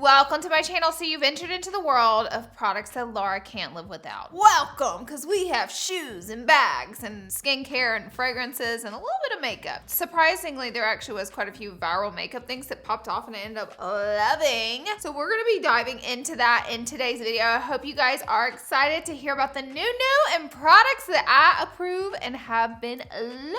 Welcome to my channel. So you've entered into the world of products that Laura can't live without. Welcome, because we have shoes and bags and skincare and fragrances and a little bit of makeup. Surprisingly, there actually was quite a few viral makeup things that popped off and I ended up loving. So we're going to be diving into that in today's video. I hope you guys are excited to hear about the new and products that I approve and have been loving.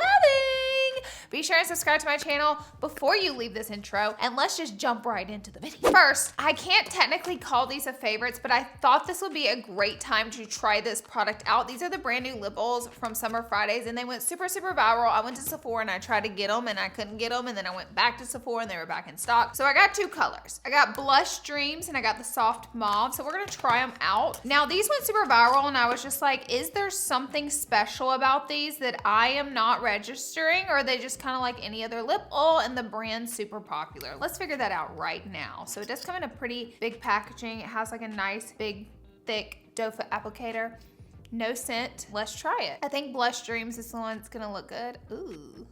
Be sure and subscribe to my channel before you leave this intro, and let's just jump right into the video. First, I can't technically call these a favorites, but I thought this would be a great time to try this product out. These are the brand new lip oils from Summer Fridays, and they went super viral. I went to Sephora and I tried to get them and I couldn't get them, and then I went back to Sephora and they were back in stock. So I got two colors. I got Blush Dreams and I got the Soft Mauve. So we're gonna try them out. Now these went super viral and I was just like, is there something special about these that I am not registering, or are they just kind of like any other lip oil and the brand's super popular? Let's figure that out right now. So it does come in a pretty big packaging. It has like a nice big thick doe foot applicator. No scent. Let's try it. I think Blush Dreams is the one that's gonna look good. Ooh.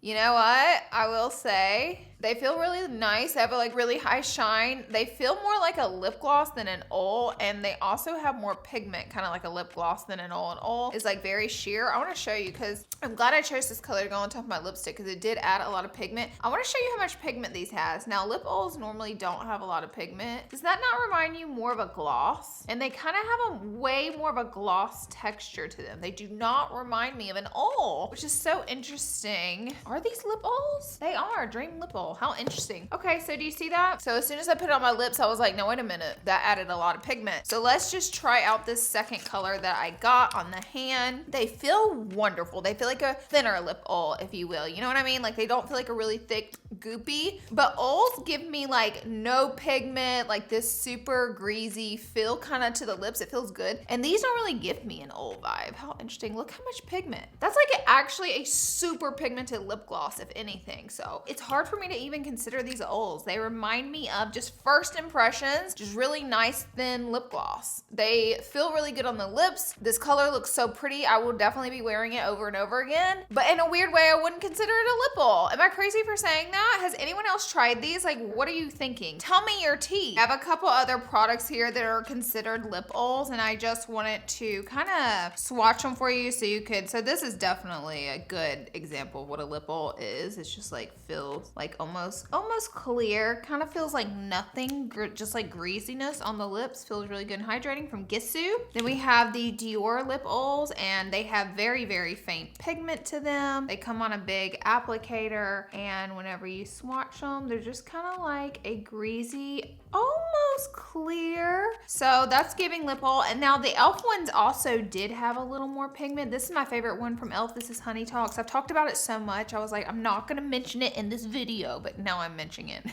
You know what? I will say they feel really nice. They have a like really high shine. They feel more like a lip gloss than an oil, and they also have more pigment, kind of like a lip gloss than an oil. An oil is like very sheer. I want to show you because I'm glad I chose this color to go on top of my lipstick because it did add a lot of pigment. I want to show you how much pigment these has. Now lip oils normally don't have a lot of pigment. Does that not remind you more of a gloss? And they kind of have a way more of a gloss texture to them. They do not remind me of an oil, which is so interesting. Are these lip oils? They are. Dream lip oil. How interesting. Okay, so do you see that? So as soon as I put it on my lips, I was like, no, wait a minute. That added a lot of pigment. So let's just try out this second color that I got on the hand. They feel wonderful. They feel like a thinner lip oil, if you will. You know what I mean? Like they don't feel like a really thick, goopy, but oils give me like no pigment, like this super greasy feel kind of to the lips. It feels good. And these don't really give me an oil vibe. How interesting. Look how much pigment. That's like actually a super pigmented lip gloss, if anything. So it's hard for me to even consider these oils. They remind me of just first impressions, just really nice thin lip gloss. They feel really good on the lips. This color looks so pretty. I will definitely be wearing it over and over again, but in a weird way, I wouldn't consider it a lip oil. Am I crazy for saying that? Has anyone else tried these? Like, what are you thinking? Tell me your tea. I have a couple other products here that are considered lip oils, and I just wanted to kind of swatch them for you so you could, so this is definitely a good example of what a lip oil is. It's just like feels like almost clear, kind of feels like nothing, just like greasiness on the lips. Feels really good and hydrating from Gissu. Then we have the Dior lip oils, and they have very faint pigment to them. They come on a big applicator, and whenever you swatch them, they're just kind of like a greasy, almost clear. So that's giving lip oil. And now the e.l.f. ones also did have a little more pigment. This is my favorite one from e.l.f. This is Honey Talks. I've talked about it so much. I was like, I'm not gonna mention it in this video, but now I'm mentioning it.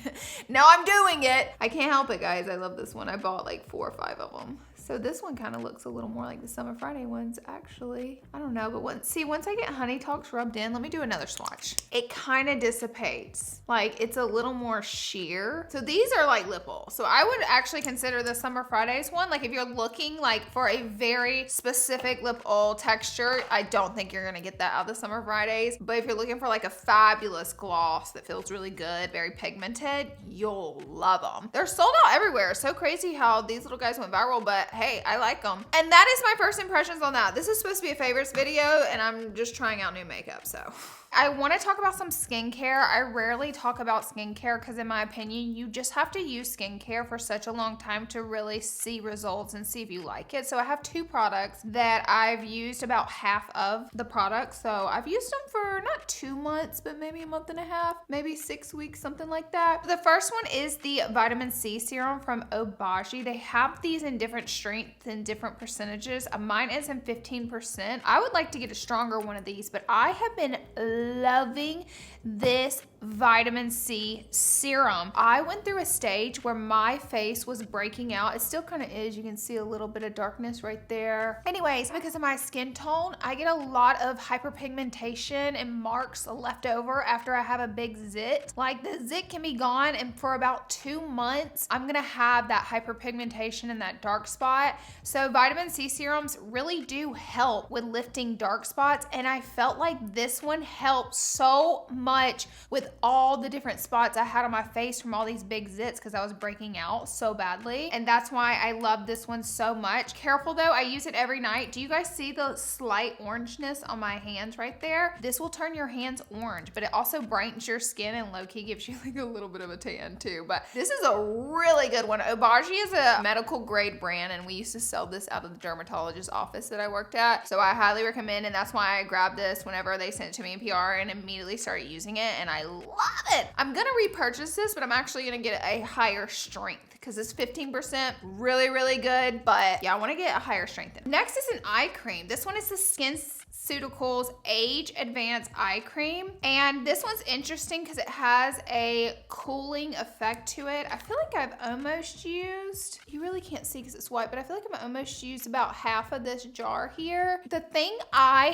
Now I'm doing it. I can't help it, guys. I love this one. I bought like 4 or 5 of them. So this one kind of looks a little more like the Summer Friday ones, actually. I don't know, but once I get Honey Talks rubbed in, let me do another swatch. It kind of dissipates. Like it's a little more sheer. So these are like lip oils. So I would actually consider the Summer Fridays one, like if you're looking like for a very specific lip oil texture, I don't think you're gonna get that out of the Summer Fridays. But if you're looking for like a fabulous gloss that feels really good, very pigmented, you'll love them. They're sold out everywhere. So crazy how these little guys went viral, but hey, I like them. And that is my first impressions on that. This is supposed to be a favorites video, and I'm just trying out new makeup, so. I want to talk about some skincare. I rarely talk about skincare because in my opinion, you just have to use skincare for such a long time to really see results and see if you like it. So I have 2 products that I've used about half of the products. So I've used them for not 2 months, but maybe a month and a half, maybe 6 weeks, something like that. The first one is the Vitamin C Serum from Obagi. They have these in different strengths and different percentages. Mine is in 15%. I would like to get a stronger one of these, but I have been loving this vitamin C serum. I went through a stage where my face was breaking out. It still kind of is. You can see a little bit of darkness right there. Anyways, because of my skin tone, I get a lot of hyperpigmentation and marks left over after I have a big zit. Like the zit can be gone, and for about 2 months, I'm gonna have that hyperpigmentation and that dark spot. So vitamin C serums really do help with lifting dark spots, and I felt like this one helped helped so much with all the different spots I had on my face from all these big zits because I was breaking out so badly. And that's why I love this one so much. Careful though, I use it every night. Do you guys see the slight orangeness on my hands right there? This will turn your hands orange, but it also brightens your skin and low-key gives you like a little bit of a tan too. But this is a really good one. Obagi is a medical grade brand, and we used to sell this out of the dermatologist's office that I worked at. So I highly recommend, and that's why I grabbed this whenever they sent it to me in PR and immediately started using it, and I love it. I'm gonna repurchase this, but I'm actually gonna get a higher strength because it's 15%, really, really good. But yeah, I wanna get a higher strength. Next is an eye cream. This one is the SkinCeuticals Age Advanced Eye Cream. And this one's interesting because it has a cooling effect to it. I feel like I've almost used, you really can't see because it's white, but I feel like I've almost used about half of this jar here. The thing I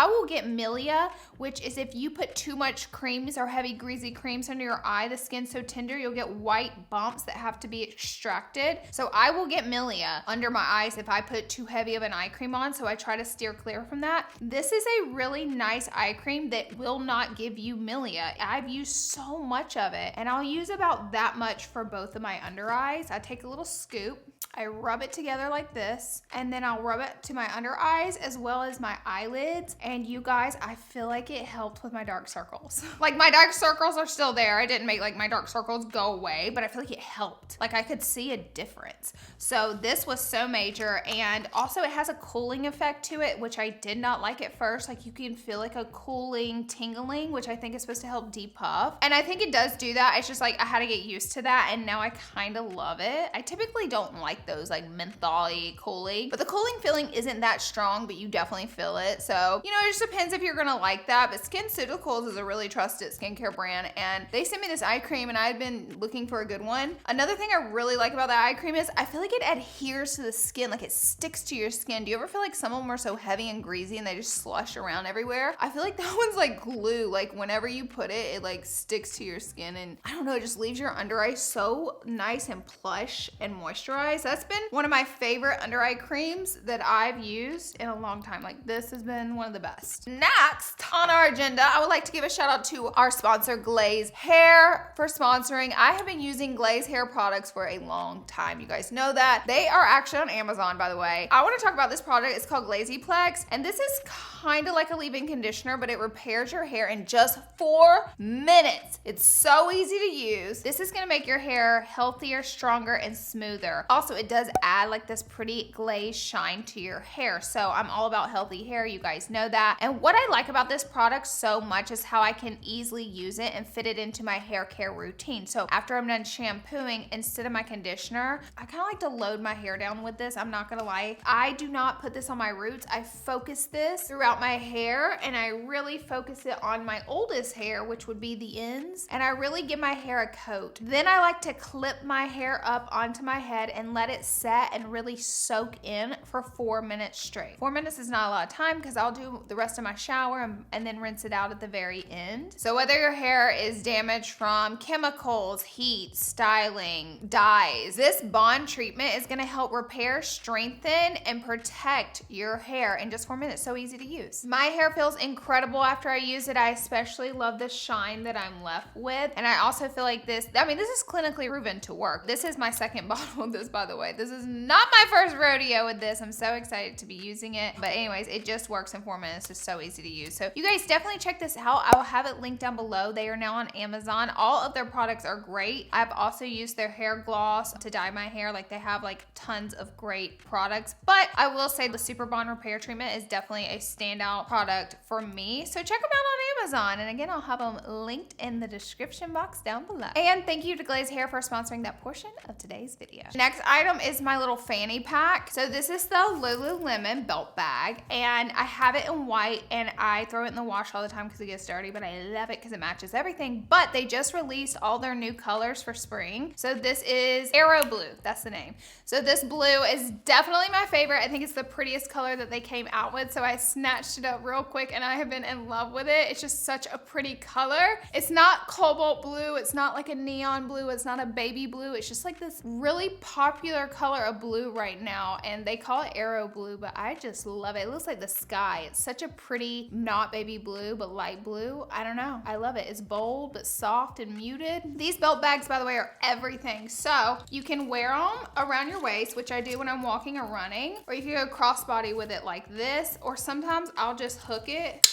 will get milia, which is if you put too much creams or heavy greasy creams under your eye, the skin's so tender, you'll get white bumps that have to be extracted. So I will get milia under my eyes if I put too heavy of an eye cream on. So I try to steer clear from that. This is a really nice eye cream that will not give you milia. I've used so much of it, and I'll use about that much for both of my under eyes. I take a little scoop, I rub it together like this, and then I'll rub it to my under eyes as well as my eyelids. And you guys, I feel like it helped with my dark circles. Like my dark circles are still there. I didn't make like my dark circles go away, but I feel like it helped. Like I could see a difference. So this was so major, and also it has a cooling effect to it, which I did not like at first. Like you can feel like a cooling tingling, which I think is supposed to help depuff. And I think it does do that. It's just like I had to get used to that, and now I kind of love it. I typically don't like those like menthol-y cooling, but the cooling feeling isn't that strong, but you definitely feel it. So, you know, it just depends if you're gonna like that. But SkinCeuticals is a really trusted skincare brand, and they sent me this eye cream, and I've been looking for a good one. Another thing I really like about that eye cream is I feel like it adheres to the skin, like it sticks to your skin. Do you ever feel like some of them are so heavy and greasy and they just slush around everywhere? I feel like that one's like glue. Like whenever you put it, it like sticks to your skin, and I don't know, it just leaves your under eye so nice and plush and moisturized. That's been one of my favorite under eye creams that I've used in a long time. Like this has been one of the best. Next on our agenda, I would like to give a shout out to our sponsor, Glaze Hair, for sponsoring. I have been using Glaze Hair products for a long time. You guys know that. They are actually on Amazon, by the way. I want to talk about this product. It's called Glazyplex, and this is kind of like a leave-in conditioner, but it repairs your hair in just 4 minutes. It's so easy to use. This is going to make your hair healthier, stronger, and smoother. Also, it does add like this pretty glaze shine to your hair. So I'm all about healthy hair. You guys know that. And what I like about this product so much is how I can easily use it and fit it into my hair care routine. So after I'm done shampooing, instead of my conditioner, I kind of like to load my hair down with this. I'm not gonna lie. I do not put this on my roots. I focus this throughout my hair, and I really focus it on my oldest hair, which would be the ends. And I really give my hair a coat. Then I like to clip my hair up onto my head and let it set and really soak in for 4 minutes straight. 4 minutes is not a lot of time because I'll do the rest of my shower and then rinse it out at the very end. So whether your hair is damaged from chemicals, heat, styling, dyes, this bond treatment is gonna help repair, strengthen, and protect your hair in just 4 minutes. So easy to use. My hair feels incredible after I use it. I especially love the shine that I'm left with. And I also feel like this is clinically proven to work. This is my second bottle of this, by the way. This is not my first rodeo with this. I'm so excited to be using it. But anyways, it just works in 4 minutes. It's so easy to use. So you guys definitely check this out. I will have it linked down below. They are now on Amazon. All of their products are great. I've also used their hair gloss to dye my hair. Like they have like tons of great products. But I will say the Super Bond Repair Treatment is definitely a standout product for me. So check them out on Amazon. And again, I'll have them linked in the description box down below. And thank you to Glaze Hair for sponsoring that portion of today's video. Next item is my little fanny pack. So this is the Lululemon belt bag, and I have it in white, and I throw it in the wash all the time because it gets dirty, but I love it because it matches everything. But they just released all their new colors for spring. So this is Arrow Blue, that's the name. So this blue is definitely my favorite. I think it's the prettiest color that they came out with. So I snatched it up real quick, and I have been in love with it. It's just just such a pretty color. It's not cobalt blue. It's not like a neon blue. It's not a baby blue. It's just like this really popular color of blue right now. And they call it arrow blue, but I just love it. It looks like the sky. It's such a pretty, not baby blue, but light blue. I don't know. I love it. It's bold, but soft and muted. These belt bags, by the way, are everything. So you can wear them around your waist, which I do when I'm walking or running, or you can go crossbody with it like this, or sometimes I'll just hook it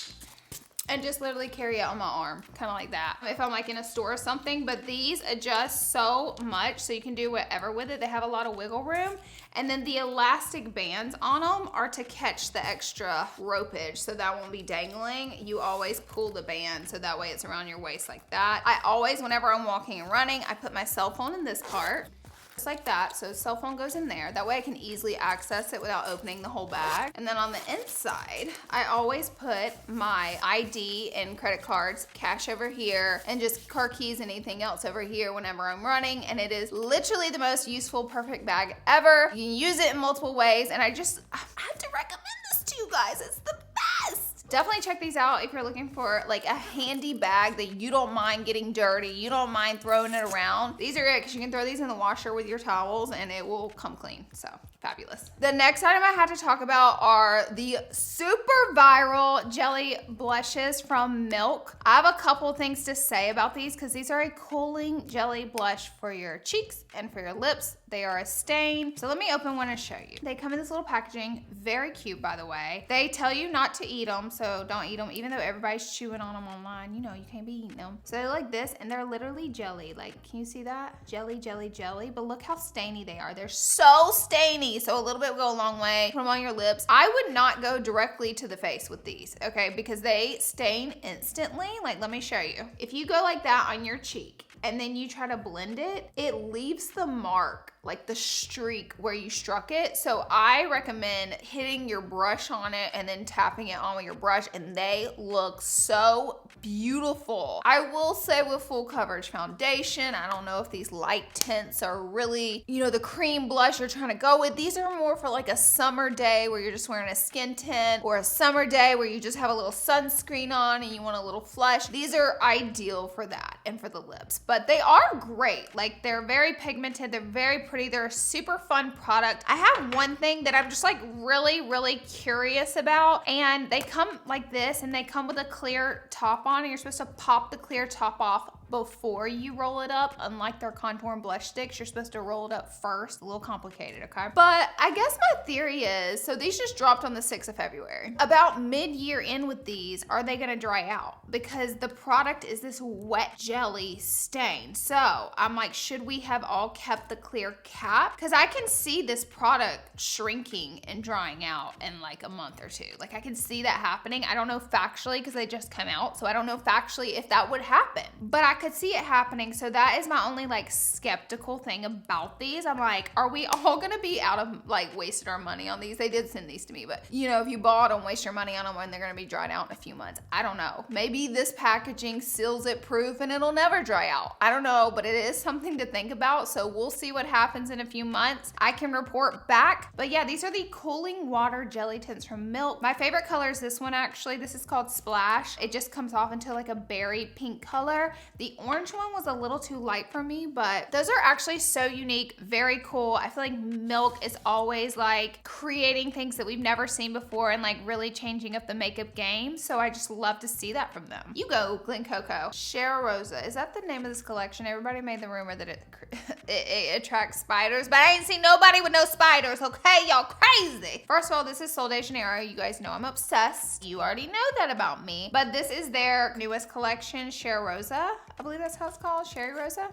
and just literally carry it on my arm, kind of like that, if I'm like in a store or something. But these adjust so much, so you can do whatever with it. They have a lot of wiggle room. And then the elastic bands on them are to catch the extra ropage, so that won't be dangling. You always pull the band, so that way it's around your waist like that. I always, whenever I'm walking and running, I put my cell phone in this part. Just like that, so cell phone goes in there. That way I can easily access it without opening the whole bag. And then on the inside, I always put my ID and credit cards, cash over here, and just car keys and anything else over here whenever I'm running. And it is literally the most useful, perfect bag ever. You can use it in multiple ways, and I have to recommend this to you guys. It's the best. Definitely check these out if you're looking for like a handy bag that you don't mind getting dirty, you don't mind throwing it around. These are it, because you can throw these in the washer with your towels and it will come clean. So fabulous. The next item I had to talk about are the super viral jelly blushes from Milk. I have a couple things to say about these, because these are a cooling jelly blush for your cheeks and for your lips. They are a stain. So let me open one and show you. They come in this little packaging. Very cute, by the way. They tell you not to eat them, so don't eat them, even though everybody's chewing on them online. You know, you can't be eating them. So they're like this, and they're literally jelly. Like, can you see that? Jelly, jelly, jelly. But look how stainy they are. They're so stainy. So a little bit will go a long way. Put them on your lips. I would not go directly to the face with these, okay? Because they stain instantly. Like, let me show you. If you go like that on your cheek, and then you try to blend it, it leaves the mark, like the streak where you struck it. So I recommend hitting your brush on it and then tapping it on with your brush, and they look so beautiful. I will say with full coverage foundation, I don't know if these light tints are really, you know, the cream blush you're trying to go with. These are more for like a summer day where you're just wearing a skin tint, or a summer day where you just have a little sunscreen on and you want a little flush. These are ideal for that and for the lips. But they are great. Like, they're very pigmented. They're very pretty. They're a super fun product. I have one thing that I'm just like really curious about, and they come like this, and they come with a clear top on, and you're supposed to pop the clear top off before you roll it up. Unlike their contour and blush sticks, you're supposed to roll it up first. A little complicated, okay? But I guess my theory is, so these just dropped on the 6th of February. About mid-year in with these, are they gonna dry out? Because the product is this wet jelly stain. So I'm like, should we have all kept the clear cap? Because I can see this product shrinking and drying out in like a month or two. Like, I can see that happening. I don't know factually, because they just come out, so I don't know factually if that would happen. But I could see it happening, so that is my only like skeptical thing about these. I'm like, are we all gonna be out of like wasted our money on these? They did send these to me, but you know, if you bought them, waste your money on them when they're gonna be dried out in a few months. I don't know. Maybe this packaging seals it proof and it'll never dry out. I don't know, but it is something to think about. So we'll see what happens in a few months. I can report back. But yeah, these are the cooling water jelly tints from Milk. My favorite color is this one, actually. This is called Splash. It just comes off into like a berry pink color. The orange one was a little too light for me, but those are actually so unique, very cool. I feel like Milk is always like creating things that we've never seen before and like really changing up the makeup game. So I just love to see that from them. You go, Glen Coco. Shara Rosa, is that the name of this collection? Everybody made the rumor that it attracts spiders, but I ain't seen nobody with no spiders, okay? Y'all crazy. First of all, this is Sol de Janeiro. You guys know I'm obsessed. You already know that about me. But this is their newest collection, Shara Rosa. I believe that's how it's called, Sherry Rosa.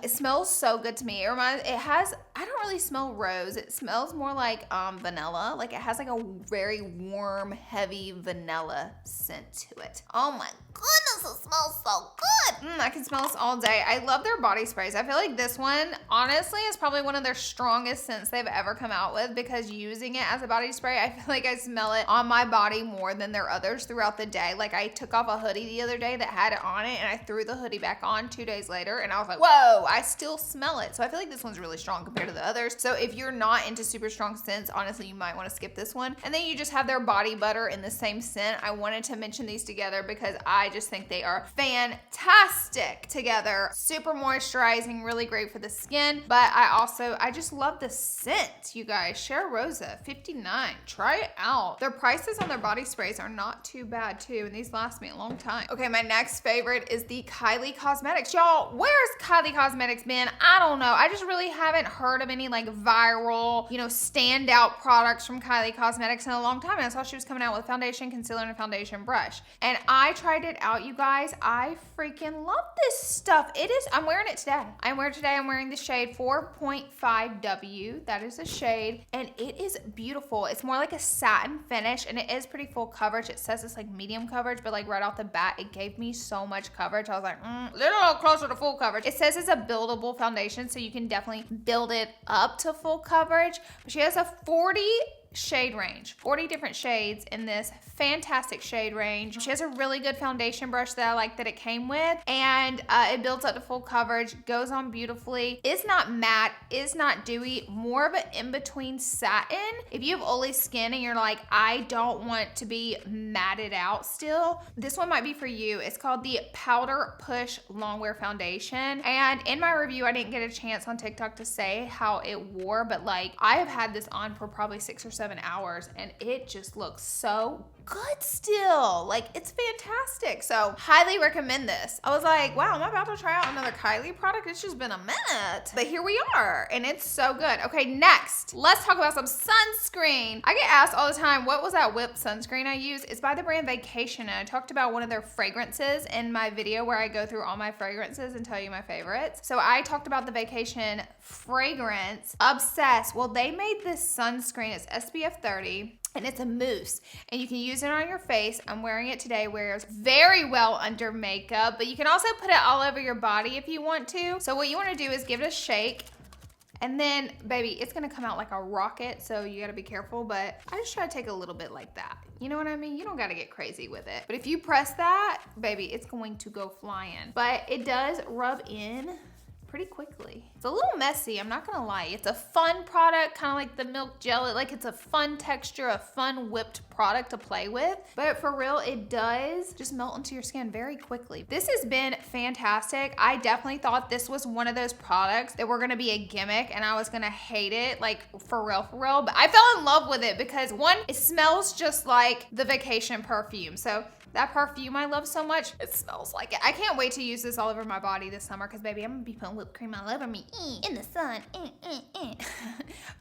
It smells so good to me. I don't really smell rose. It smells more like vanilla. Like, it has like a very warm, heavy vanilla scent to it. Oh my goodness, this smells so good. I can smell this all day. I love their body sprays. I feel like this one, honestly, is probably one of their strongest scents they've ever come out with, because using it as a body spray, I feel like I smell it on my body more than their others throughout the day. Like, I took off a hoodie the other day that had it on it, and I threw the hoodie back on 2 days later, and I was like, whoa, I still smell it. So I feel like this one's really strong compared to the others. So if you're not into super strong scents, honestly, you might want to skip this one. And then you just have their body butter in the same scent. I wanted to mention these together because I just think they are fantastic together. Super moisturizing, really great for the skin. But I just love the scent, you guys. Cher Rosa, $59. Try it out. Their prices on their body sprays are not too bad too, and these last me a long time. Okay, my next favorite is the Kylie Cosmetics. Y'all, where's Kylie Cosmetics been? I don't know. I just really haven't heard of any like viral, standout products from Kylie Cosmetics in a long time. And I saw she was coming out with foundation, concealer, and a foundation brush. And I tried it out, you guys. I freaking love this stuff. I'm wearing it today. I'm wearing the shade 4.5W. That is the shade. And it is beautiful. It's more like a satin finish, and it is pretty full coverage. It says it's like medium coverage, but like right off the bat, it gave me so much coverage. I was like, a little closer to full coverage. It says it's a buildable foundation, so you can definitely build it up to full coverage. But she has a 40 shade range, 40 different shades in this fantastic shade range. She has a really good foundation brush that I like that it came with, and it builds up to full coverage, goes on beautifully. It's not matte, it's not dewy, more of an in-between satin. If you have oily skin and you're like, I don't want to be matted out still, this one might be for you. It's called the Powder Push Longwear Foundation, and in my review, I didn't get a chance on TikTok to say how it wore, but like, I have had this on for probably 6 or 7 hours, and it just looks so good still. Like, it's fantastic. So highly recommend this. I was like, wow, I'm about to try out another Kylie product. It's just been a minute, but here we are, and it's so good. Okay, next, let's talk about some sunscreen. I get asked all the time, what was that whipped sunscreen I use? It's by the brand Vacation, and I talked about one of their fragrances in my video where I go through all my fragrances and tell you my favorites. So I talked about the Vacation fragrance, Obsessed. Well, they made this sunscreen. It's SPF 30. And it's a mousse, and you can use it on your face. I'm wearing it today, wears very well under makeup, but you can also put it all over your body if you want to. So what you want to do is give it a shake, and then, baby, it's gonna come out like a rocket, so you gotta be careful, but I just try to take a little bit like that. You know what I mean? You don't gotta get crazy with it. But if you press that, baby, it's going to go flying. But it does rub in pretty quickly. It's a little messy, I'm not gonna lie. It's a fun product, kind of like the milk jelly. Like, it's a fun texture, a fun whipped product to play with. But for real, it does just melt into your skin very quickly. This has been fantastic. I definitely thought this was one of those products that were gonna be a gimmick and I was gonna hate it, like for real. But I fell in love with it because one, it smells just like the Vacation perfume. So that perfume I love so much, it smells like it. I can't wait to use this all over my body this summer because, baby, I'm gonna be putting whipped cream all over me in the sun.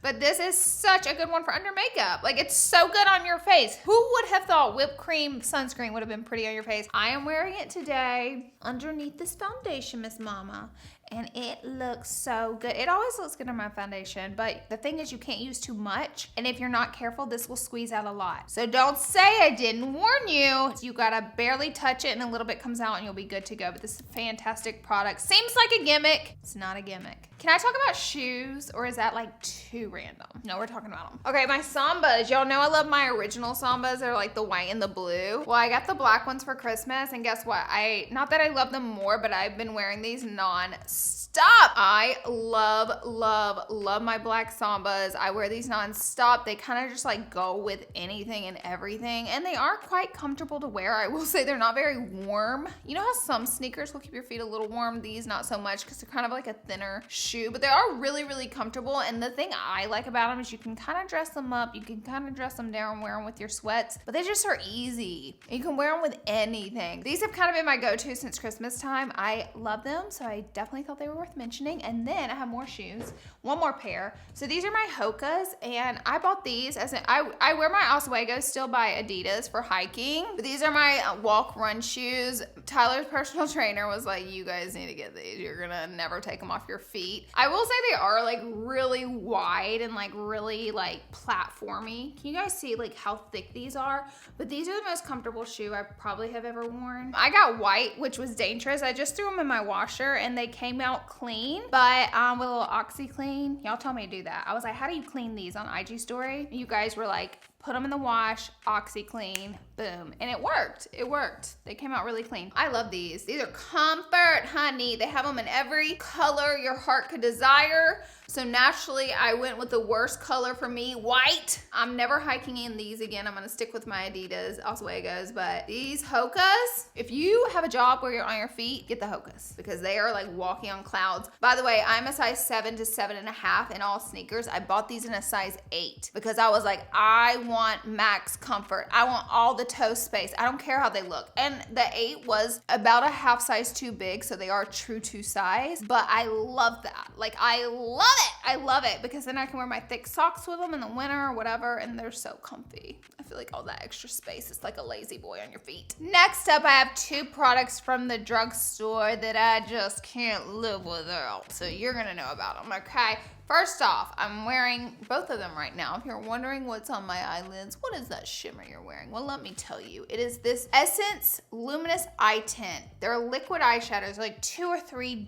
But this is such a good one for under makeup. Like, it's so good on your face. Who would have thought whipped cream sunscreen would have been pretty on your face? I am wearing it today underneath this foundation, Miss Mama, and it looks so good. It always looks good on my foundation, but the thing is you can't use too much, and if you're not careful, this will squeeze out a lot. So don't say I didn't warn you. You gotta barely touch it and a little bit comes out and you'll be good to go. But this is a fantastic product. Seems like a gimmick. It's not a gimmick. Can I talk about shoes, or is that like too random? No, we're talking about them. Okay, my Somas. Y'all know I love my original Somas. They're like the white and the blue. Well, I got the black ones for Christmas, and guess what? Not that I love them more, but I've been wearing these non-stop. I love my black Somas. I wear these non-stop. They kind of just like go with anything and everything, and they are quite comfortable to wear. I will say they're not very warm. You know how some sneakers will keep your feet a little warm? These not so much because they're kind of like a thinner shoe, but they are really, really comfortable. And the thing I like about them is you can kind of dress them up, you can kind of dress them down, wear them with your sweats, but they just are easy. You can wear them with anything. These have kind of been my go-to since Christmas time. I love them, so I definitely thought they were worth mentioning. And then I have more shoes, one more pair. So these are my Hocus, and I bought these as I wear my Oswegos still by Adidas for hiking, but these are my walk run shoes. Tyler's personal trainer was like, you guys need to get these. You're gonna never take them off your feet. feet. I will say they are like really wide and like really like platformy. Can you guys see like how thick these are? But these are the most comfortable shoe I probably have ever worn. I got white, which was dangerous. I just threw them in my washer and they came out clean, but with a little OxyClean. Y'all told me to do that. I was like, how do you clean these on IG story? You guys were like, put them in the wash, OxyClean, boom. And it worked. It worked. They came out really clean. I love these. These are comfort, honey. They have them in every color your heart could desire. So naturally, I went with the worst color for me, white. I'm never hiking in these again. I'm gonna stick with my Adidas Oswegos, but these Hocus, if you have a job where you're on your feet, get the Hocus because they are like walking on clouds. By the way, I'm a size 7 to 7.5 in all sneakers. I bought these in a size 8 because I was like, I want max comfort. I want all the toe space. I don't care how they look. And the 8 was about a half size too big, so they are true to size, but I love that. Like, I love it. I love it because then I can wear my thick socks with them in the winter or whatever, and they're so comfy. I feel like all that extra space is like a lazy boy on your feet. Next up, I have 2 products from the drugstore that I just can't live without. So you're gonna know about them, okay? First off, I'm wearing both of them right now. If you're wondering what's on my eyelids, what is that shimmer you're wearing? Well, let me tell you. It is this Essence Luminous Eye Tint. They're liquid eyeshadows, like $2 or $3.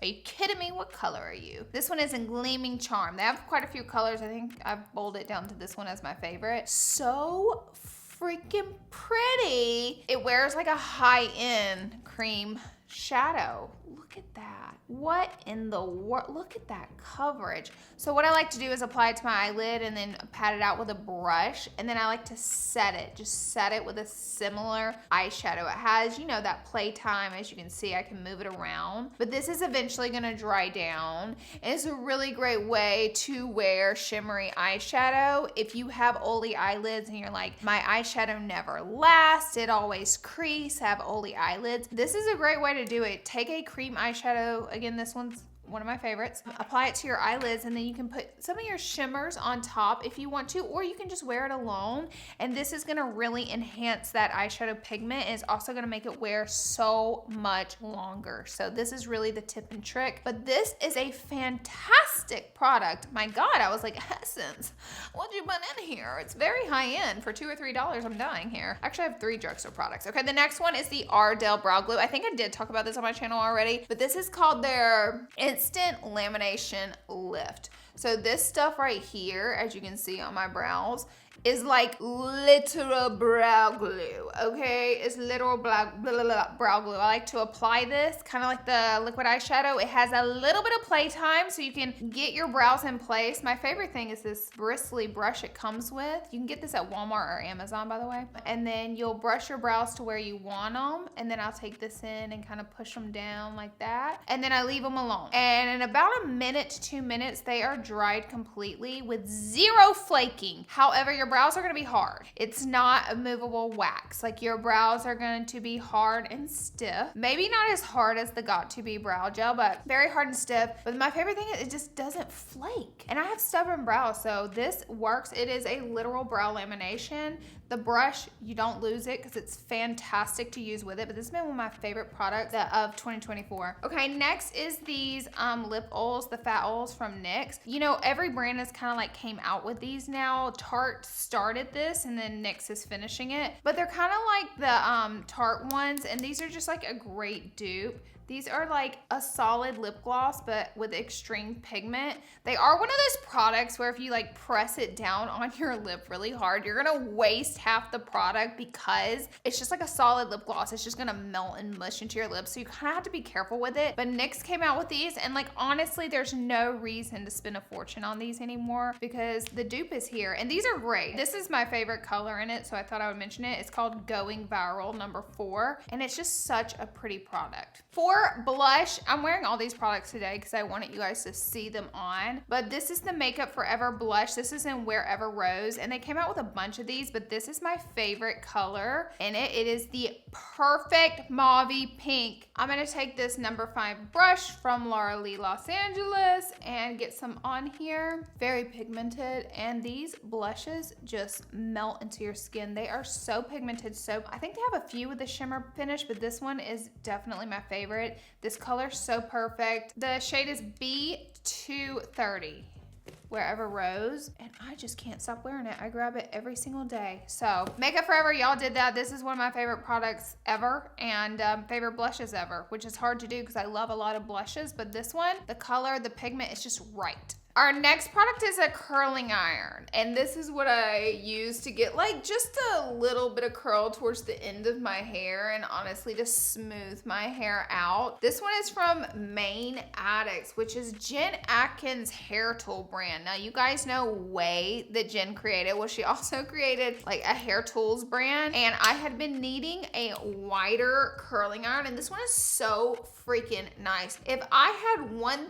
Are you kidding me? What color are you? This one is in Gleaming Charm. They have quite a few colors. I think I've bolded it down to this one as my favorite. So freaking pretty. It wears like a high-end cream shadow. Look at that. What in the world? Look at that coverage. So what I like to do is apply it to my eyelid and then pat it out with a brush. And then I like to set it, just set it with a similar eyeshadow. It has, you know, that playtime. As you can see, I can move it around. But this is eventually gonna dry down. And it's a really great way to wear shimmery eyeshadow. If you have oily eyelids and you're like, my eyeshadow never lasts, it always crease, I have oily eyelids. This is a great way to do it. Take a cream eyeshadow. Again, this one's one of my favorites. Apply it to your eyelids and then you can put some of your shimmers on top if you want to, or you can just wear it alone. And this is gonna really enhance that eyeshadow pigment. And it's also gonna make it wear so much longer. So this is really the tip and trick, but this is a fantastic product. My God, I was like, Essence, what'd you put in here? It's very high end for $2 or $3. I'm dying here. Actually, I have 3 drugstore products. Okay, the next one is the Ardell Brow Glue. I think I did talk about this on my channel already, but this is called their Instant Lamination Lift. So this stuff right here, as you can see on my brows, is like literal brow glue, okay? It's literal brow glue. I like to apply this kind of like the liquid eyeshadow. It has a little bit of playtime so you can get your brows in place. My favorite thing is this bristly brush it comes with. You can get this at Walmart or Amazon, by the way. And then you'll brush your brows to where you want them. And then I'll take this in and kind of push them down like that. And then I leave them alone. And in about a minute to 2 minutes, they are dried completely with 0 flaking. However, your brows are gonna be hard. It's not a movable wax. Like your brows are going to be hard and stiff. Maybe not as hard as the Got2b brow gel, but very hard and stiff. But my favorite thing is it just doesn't flake. And I have stubborn brows, so this works. It is a literal brow lamination. The brush, you don't lose it because it's fantastic to use with it, but this has been one of my favorite products of 2024. Okay, next is these lip oils, the fat oils from NYX. You know, every brand has kind of like came out with these now. Tarte started this and then NYX is finishing it, but they're kind of like the Tarte ones, and these are just like a great dupe. These are like a solid lip gloss, but with extreme pigment. They are one of those products where if you like press it down on your lip really hard, you're gonna waste half the product because it's just like a solid lip gloss. It's just gonna melt and mush into your lips. So you kind of have to be careful with it. But NYX came out with these, and like honestly, there's no reason to spend a fortune on these anymore because the dupe is here. And these are great. This is my favorite color in it, so I thought I would mention it. It's called Going Viral number 4, and it's just such a pretty product. For blush, I'm wearing all these products today because I wanted you guys to see them on, but this is the Makeup Forever blush. This is in Wherever Rose, and they came out with a bunch of these, but this is my favorite color in it. It is the perfect mauvey pink. I'm gonna take this number 5 brush from Larlarlee, Los Angeles, and get some on here. Very pigmented, and these blushes just melt into your skin. They are so pigmented. So I think they have a few with the shimmer finish, but this one is definitely my favorite. favorite. This color's so perfect. The shade is B230. Wherever Rose, and I just can't stop wearing it. I grab it every single day. So Makeup Forever, y'all did that. This is one of my favorite products ever, and favorite blushes ever, which is hard to do because I love a lot of blushes, but this one, the color, the pigment is just right. Our next product is a curling iron, and this is what I use to get like just a little bit of curl towards the end of my hair and honestly to smooth my hair out. This one is from Main Addicts, which is Jen Atkins' hair tool brand. Now you guys know Way that Jen created. Well, she also created like a hair tools brand, and I had been needing a wider curling iron, and this one is so freaking nice. If I had one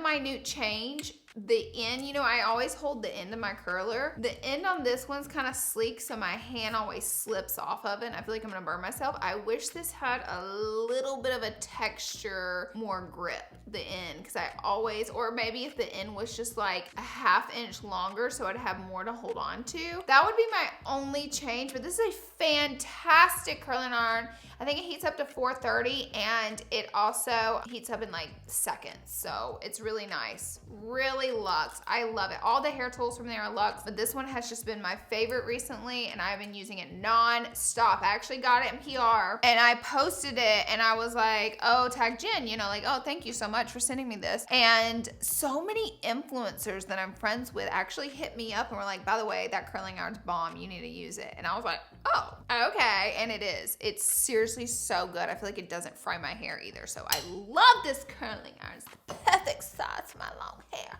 minute change, the end, you know, I always hold the end of my curler. The end on this one's kind of sleek, so my hand always slips off of it, and I feel like I'm gonna burn myself. I wish this had a little bit of a texture, more grip, the end, because I always, or maybe if the end was just like a ½ inch longer so I'd have more to hold on to. That would be my only change, but this is a fantastic curling iron. I think it heats up to 430, and it also heats up in like seconds. So it's really nice, really luxe. I love it. All the hair tools from there are luxe, but this one has just been my favorite recently, and I've been using it non-stop. I actually got it in PR, and I posted it, and I was like, oh, tag Jen, you know, like, oh, thank you so much for sending me this. And so many influencers that I'm friends with actually hit me up and were like, by the way, that curling iron's bomb. You need to use it. And I was like, oh, okay. And it is. It's seriously so good. I feel like it doesn't fry my hair either. So I love this curling iron. It's the perfect size for my long hair.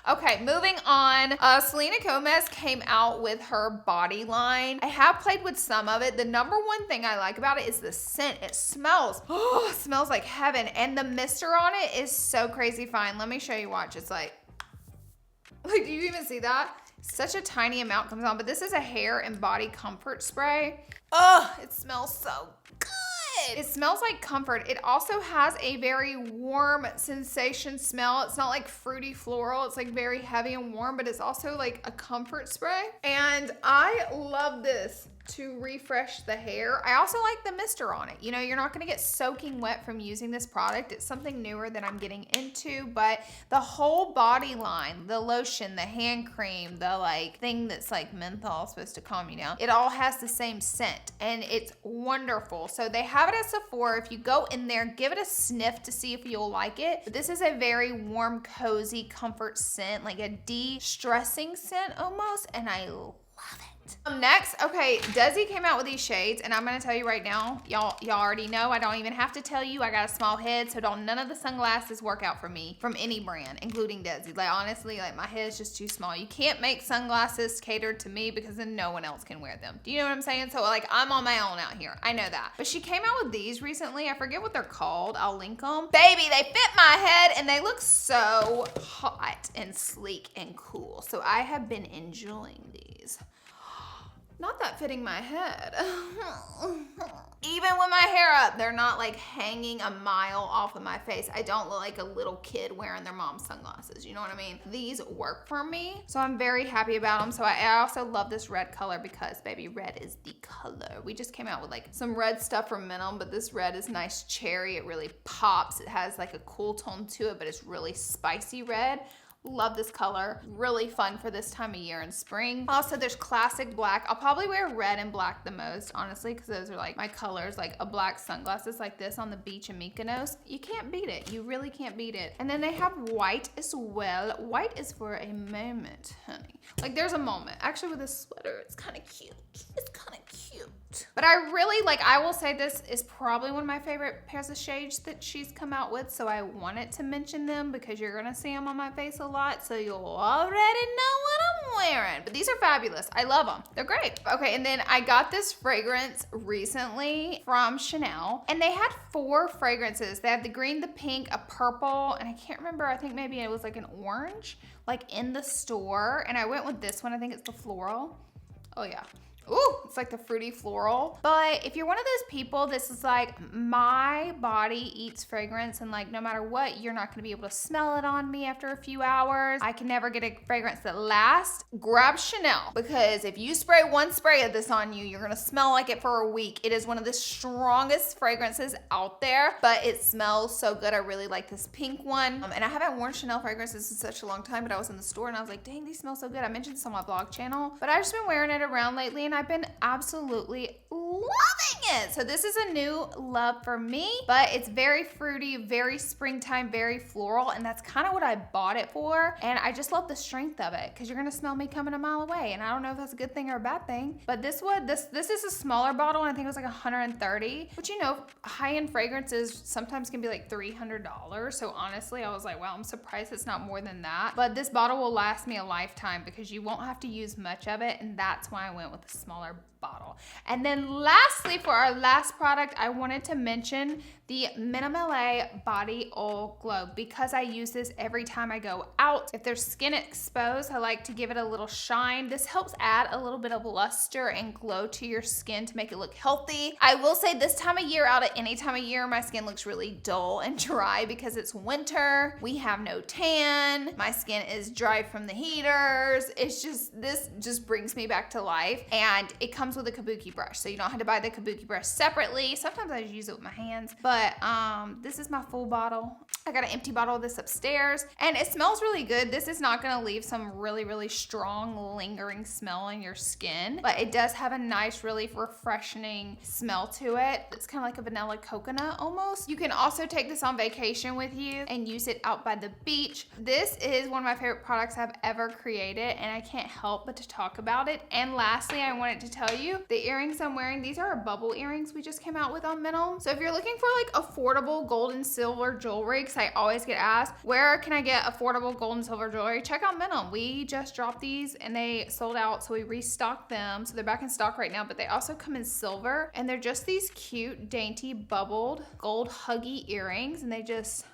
Okay, moving on. Selena Gomez came out with her body line. I have played with some of it. The number one thing I like about it is the scent. It smells, oh, it smells like heaven. And the mister on it is so crazy fine. Let me show you, watch. It's like, do you even see that? Such a tiny amount comes on, but this is a hair and body comfort spray. Oh, it smells so good. It smells like comfort. It also has a very warm sensation smell. It's not like fruity floral. It's like very heavy and warm, but it's also like a comfort spray. And I love this to refresh the hair. I also like the mister on it. You know, you're not gonna get soaking wet from using this product. It's something newer that I'm getting into, but the whole body line, the lotion, the hand cream, the like thing that's like menthol supposed to calm you down, it all has the same scent, and it's wonderful. So they have it at Sephora. If you go in there, give it a sniff to see if you'll like it. But this is a very warm, cozy comfort scent, like a de-stressing scent almost, and I love it. Next, okay, Desi came out with these shades, and I'm gonna tell you right now, y'all already know, I don't even have to tell you, I got a small head, so none of the sunglasses work out for me from any brand, including Desi. Like, honestly, like, my head is just too small. You can't make sunglasses catered to me because then no one else can wear them. Do you know what I'm saying? So, like, I'm on my own out here. I know that. But she came out with these recently. I forget what they're called. I'll link them. Baby, they fit my head, and they look so hot and sleek and cool. So I have been enjoying these. Not that fitting my head. Even with my hair up, they're not like hanging a mile off of my face. I don't look like a little kid wearing their mom's sunglasses. You know what I mean? These work for me, so I'm very happy about them. So I also love this red color because, baby, red is the color. We just came out with like some red stuff from Minim, but this red is nice cherry. It really pops. It has like a cool tone to it, but it's really spicy red. Love this color. Really fun for this time of year in spring. Also, there's classic black. I'll probably wear red and black the most, honestly, because those are like my colors, like a black sunglasses like this on the beach in Mykonos. You can't beat it. You really can't beat it. And then they have white as well. White is for a moment, honey. Like, there's a moment. Actually, with this sweater, it's kind of cute. It's kind of cute. But I really, like, I will say this is probably one of my favorite pairs of shades that she's come out with, so I wanted to mention them because you're gonna see them on my face a lot, so you'll already know what I'm wearing. But these are fabulous. I love them. They're great. Okay, and then I got this fragrance recently from Chanel, and they had 4 fragrances. They had the green, the pink, a purple, and I can't remember, I think maybe it was like an orange, like in the store, and I went with this one. I think it's the floral. Oh yeah. Ooh, it's like the fruity floral. But if you're one of those people, this is like, my body eats fragrance, and like no matter what, you're not gonna be able to smell it on me after a few hours. I can never get a fragrance that lasts. Grab Chanel, because if you spray one spray of this on you, you're gonna smell like it for a week. It is one of the strongest fragrances out there, but it smells so good. I really like this pink one. And I haven't worn Chanel fragrances in such a long time, but I was in the store and I was like, dang, these smell so good. I mentioned this on my vlog channel, but I've just been wearing it around lately and I've been absolutely loving it. So this is a new love for me, but it's very fruity, very springtime, very floral, and that's kind of what I bought it for. And I just love the strength of it, because you're gonna smell me coming a mile away, and I don't know if that's a good thing or a bad thing. But this is a smaller bottle, and I think it was like 130, which, you know, high-end fragrances sometimes can be like $300. So honestly, I was like, wow, I'm surprised it's not more than that. But this bottle will last me a lifetime because you won't have to use much of it, and that's why I went with a smaller bottle. And then lastly, for our last product, I wanted to mention the Minimale Body Oil Glow, because I use this every time I go out. If there's skin exposed, I like to give it a little shine. This helps add a little bit of luster and glow to your skin to make it look healthy. I will say this time of year, out at any time of year, my skin looks really dull and dry because it's winter. We have no tan. My skin is dry from the heaters. It's just, this just brings me back to life. And it comes with a kabuki brush, so you don't have to buy the kabuki brush separately. Sometimes I just use it with my hands, but this is my full bottle. I got an empty bottle of this upstairs, and it smells really good. This is not gonna leave some really, really strong, lingering smell on your skin, but it does have a nice, really refreshing smell to it. It's kind of like a vanilla coconut almost. You can also take this on vacation with you and use it out by the beach. This is one of my favorite products I've ever created, and I can't help but to talk about it. And lastly, I wanted to tell you, the earrings I'm wearing, these are bubble earrings we just came out with on Minimum. So if you're looking for like affordable gold and silver jewelry, because I always get asked, where can I get affordable gold and silver jewelry? Check out Minimum. We just dropped these and they sold out, so we restocked them. So they're back in stock right now, but they also come in silver, and they're just these cute, dainty, bubbled gold huggy earrings, and they just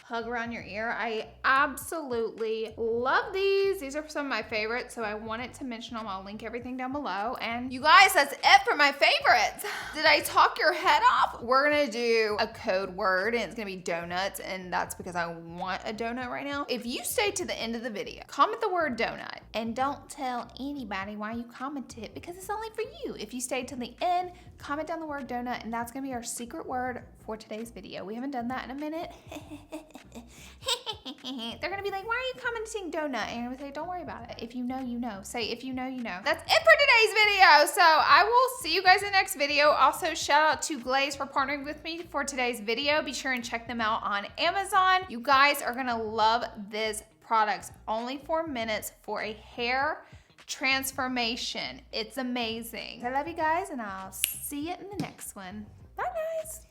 hug around your ear. I absolutely love these. These are some of my favorites, so I wanted to mention them. I'll link everything down below. And you guys, that's it for my favorites. Did I talk your head off? We're gonna do a code word, and it's gonna be donuts, and that's because I want a donut right now. If you stay to the end of the video, comment the word donut, and don't tell anybody why you commented it, because it's only for you. If you stay to the end, comment down the word donut, and that's gonna be our secret word for today's video. We haven't done that in a minute. They're gonna be like, why are you commenting donut? And I'm gonna say, don't worry about it. If you know, you know. Say, if you know, you know. That's it for today's video. So I will see you guys in the next video. Also, shout out to Glaze for partnering with me for today's video. Be sure and check them out on Amazon. You guys are gonna love this product. Only 4 minutes for a hair transformation. It's amazing. I love you guys, and I'll see you in the next one. Bye, guys.